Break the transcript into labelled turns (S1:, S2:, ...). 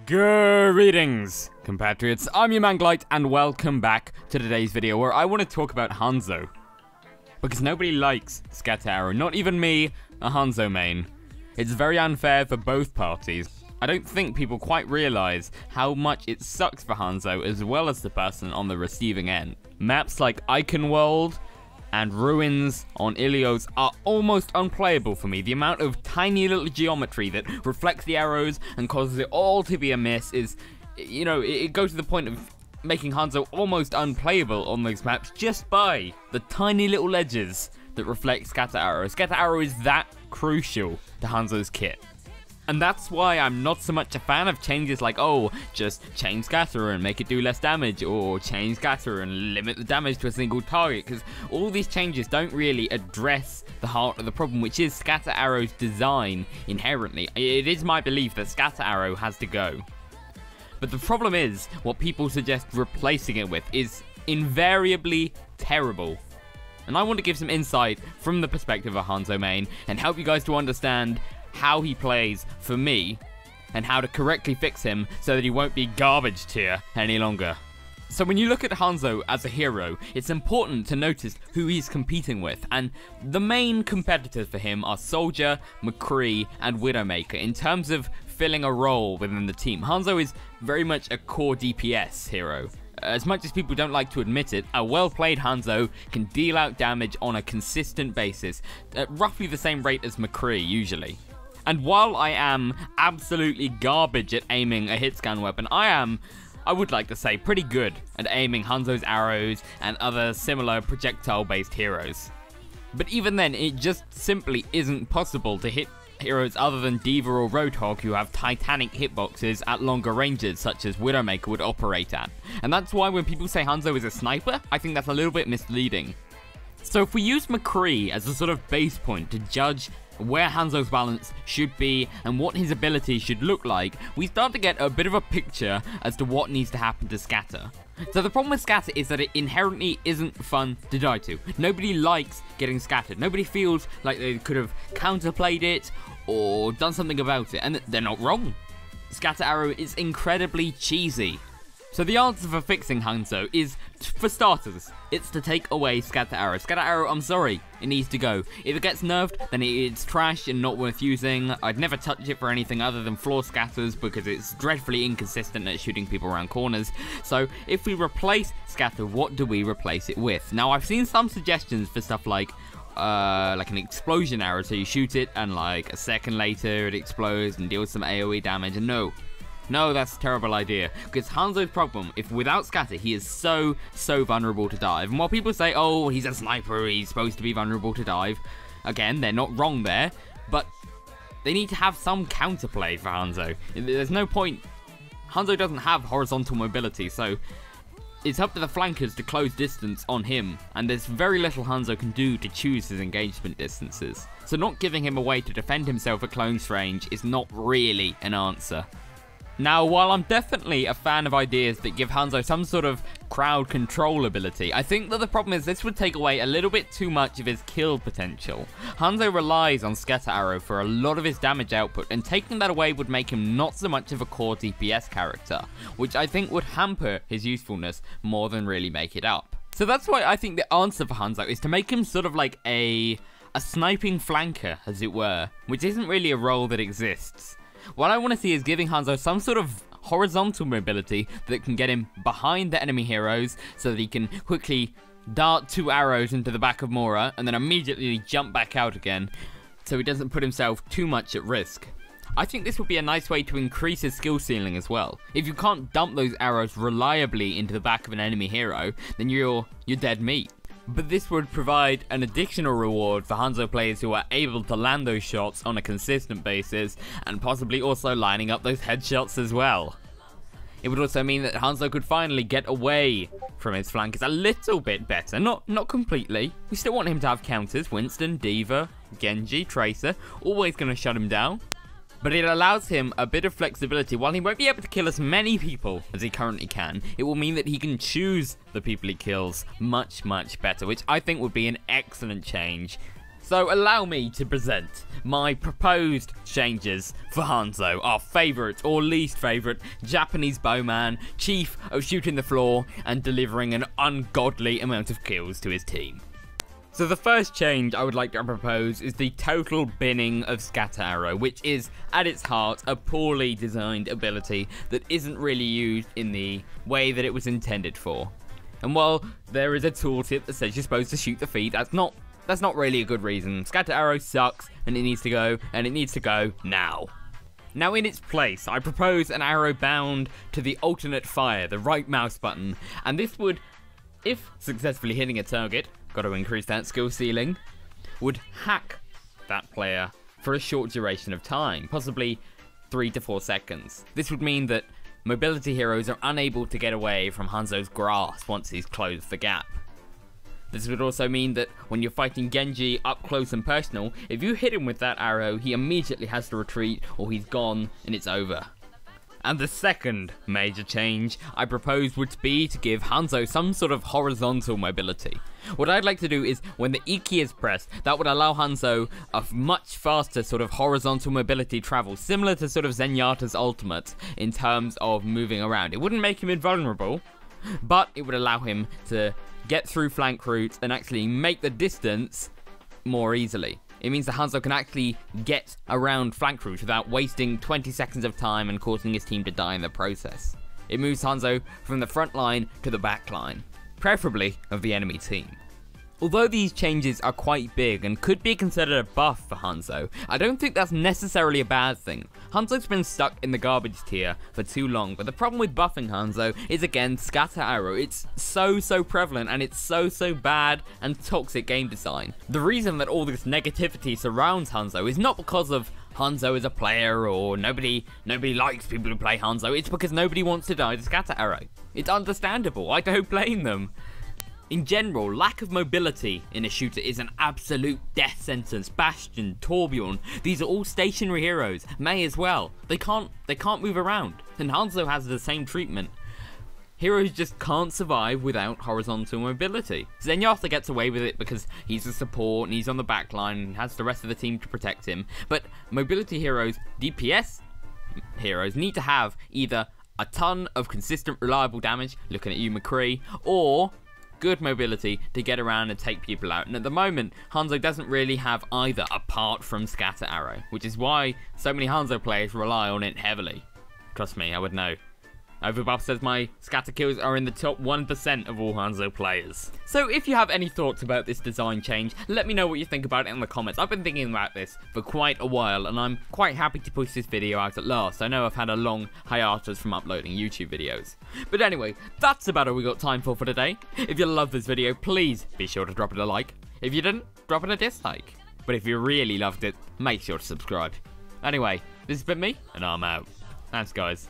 S1: Greetings, compatriots. I'm your man Glite, and welcome back to today's video where I want to talk about Hanzo. Because nobody likes Scatter Arrow, not even me, a Hanzo main. It's very unfair for both parties. I don't think people quite realize how much it sucks for Hanzo as well as the person on the receiving end. Maps like Icon World and Ruins on Ilios are almost unplayable for me. The amount of tiny little geometry that reflects the arrows and causes it all to be a miss is, you know, it goes to the point of making Hanzo almost unplayable on those maps just by the tiny little ledges that reflect Scatter Arrow. Scatter Arrow is that crucial to Hanzo's kit. And that's why I'm not so much a fan of changes like, oh, just change Scatter and make it do less damage, or change Scatter and limit the damage to a single target, because all these changes don't really address the heart of the problem, which is Scatter Arrow's design inherently. It is my belief that Scatter Arrow has to go. But the problem is, what people suggest replacing it with is invariably terrible. And I want to give some insight from the perspective of a Hanzo main, and help you guys to understand how he plays for me, and how to correctly fix him so that he won't be garbage tier any longer. So when you look at Hanzo as a hero, it's important to notice who he's competing with, and the main competitors for him are Soldier, McCree, and Widowmaker in terms of filling a role within the team. Hanzo is very much a core DPS hero. As much as people don't like to admit it, a well-played Hanzo can deal out damage on a consistent basis, at roughly the same rate as McCree usually. And while I am absolutely garbage at aiming a hit scan weapon, I would like to say, pretty good at aiming Hanzo's arrows and other similar projectile-based heroes. But even then, it just simply isn't possible to hit heroes other than D.Va or Roadhog who have titanic hitboxes at longer ranges, such as Widowmaker would operate at. And that's why when people say Hanzo is a sniper, I think that's a little bit misleading. So if we use McCree as a sort of base point to judge where Hanzo's balance should be and what his ability should look like, we start to get a bit of a picture as to what needs to happen to Scatter. So the problem with Scatter is that it inherently isn't fun to die to. Nobody likes getting scattered. Nobody feels like they could have counterplayed it or done something about it, and they're not wrong. Scatter Arrow is incredibly cheesy. So the answer for fixing Hanzo is, for starters, it's to take away Scatter Arrow. Scatter Arrow, I'm sorry, it needs to go. If it gets nerfed, then it's trash and not worth using. I'd never touch it for anything other than floor scatters because it's dreadfully inconsistent at shooting people around corners. So if we replace Scatter, what do we replace it with? Now, I've seen some suggestions for stuff like an explosion arrow, so you shoot it and like a second later it explodes and deals some AoE damage, and no, that's a terrible idea, because Hanzo's problem, if without Scatter, he is so vulnerable to dive. And while people say, oh, he's a sniper, he's supposed to be vulnerable to dive, again, they're not wrong there, but they need to have some counterplay for Hanzo. There's no point. Hanzo doesn't have horizontal mobility, so it's up to the flankers to close distance on him, and there's very little Hanzo can do to choose his engagement distances. So not giving him a way to defend himself at close range is not really an answer. Now, while I'm definitely a fan of ideas that give Hanzo some sort of crowd control ability, I think that the problem is this would take away a little bit too much of his kill potential. Hanzo relies on Scatter Arrow for a lot of his damage output, and taking that away would make him not so much of a core DPS character, which I think would hamper his usefulness more than really make it up. So that's why I think the answer for Hanzo is to make him sort of like a sniping flanker, as it were, which isn't really a role that exists. What I want to see is giving Hanzo some sort of horizontal mobility that can get him behind the enemy heroes so that he can quickly dart 2 arrows into the back of Mora and then immediately jump back out again so he doesn't put himself too much at risk. I think this would be a nice way to increase his skill ceiling as well. If you can't dump those arrows reliably into the back of an enemy hero, then you're dead meat. But this would provide an additional reward for Hanzo players who are able to land those shots on a consistent basis, and possibly also lining up those headshots as well. It would also mean that Hanzo could finally get away from his flankers a little bit better, not completely. We still want him to have counters. Winston, D.Va, Genji, Tracer, always going to shut him down. But it allows him a bit of flexibility. While he won't be able to kill as many people as he currently can, it will mean that he can choose the people he kills much better, which I think would be an excellent change So allow me to present my proposed changes for Hanzo, our favourite or least favourite Japanese bowman, chief of shooting the floor and delivering an ungodly amount of kills to his team. So the first change I would like to propose is the total binning of Scatter Arrow, which is at its heart a poorly designed ability that isn't really used in the way that it was intended for. And while there is a tooltip that says you're supposed to shoot the feet, that's not really a good reason. Scatter Arrow sucks, and it needs to go, and it needs to go now. Now in its place, I propose an arrow bound to the alternate fire, the right mouse button, and this would, if successfully hitting a target, got to increase that skill ceiling, would hack that player for a short duration of time, possibly 3 to 4 seconds. This would mean that mobility heroes are unable to get away from Hanzo's grasp once he's closed the gap. This would also mean that when you're fighting Genji up close and personal, if you hit him with that arrow, he immediately has to retreat or he's gone and it's over. And the second major change I propose would be to give Hanzo some sort of horizontal mobility. What I'd like to do is, when the E key is pressed, that would allow Hanzo a much faster sort of horizontal mobility travel, similar to sort of Zenyatta's ultimate in terms of moving around. It wouldn't make him invulnerable, but it would allow him to get through flank routes and actually make the distance more easily. It means that Hanzo can actually get around flank routes without wasting 20 seconds of time and causing his team to die in the process. It moves Hanzo from the front line to the back line, preferably of the enemy team. Although these changes are quite big and could be considered a buff for Hanzo, I don't think that's necessarily a bad thing. Hanzo's been stuck in the garbage tier for too long, but the problem with buffing Hanzo is again Scatter Arrow. It's so prevalent and it's so bad and toxic game design. The reason that all this negativity surrounds Hanzo is not because of Hanzo as a player or nobody likes people who play Hanzo, it's because nobody wants to die to Scatter Arrow. It's understandable, I don't blame them. In general, lack of mobility in a shooter is an absolute death sentence. Bastion, Torbjorn, these are all stationary heroes. Mei as well. They can't move around. And Hanzo has the same treatment. Heroes just can't survive without horizontal mobility. Zenyatta gets away with it because he's a support and he's on the back line and has the rest of the team to protect him. But mobility heroes, DPS heroes, need to have either a ton of consistent, reliable damage, looking at you, McCree, or good mobility to get around and take people out. And at the moment, Hanzo doesn't really have either apart from Scatter Arrow, which is why so many Hanzo players rely on it heavily. Trust me, I would know. Overbuff says my scatter kills are in the top 1% of all Hanzo players. So if you have any thoughts about this design change, let me know what you think about it in the comments. I've been thinking about this for quite a while and I'm quite happy to push this video out at last. I know I've had a long hiatus from uploading YouTube videos. But anyway, that's about all we got time for today. If you love this video, please be sure to drop it a like. If you didn't, drop it a dislike. But if you really loved it, make sure to subscribe. Anyway, this has been me, and I'm out. Thanks, guys.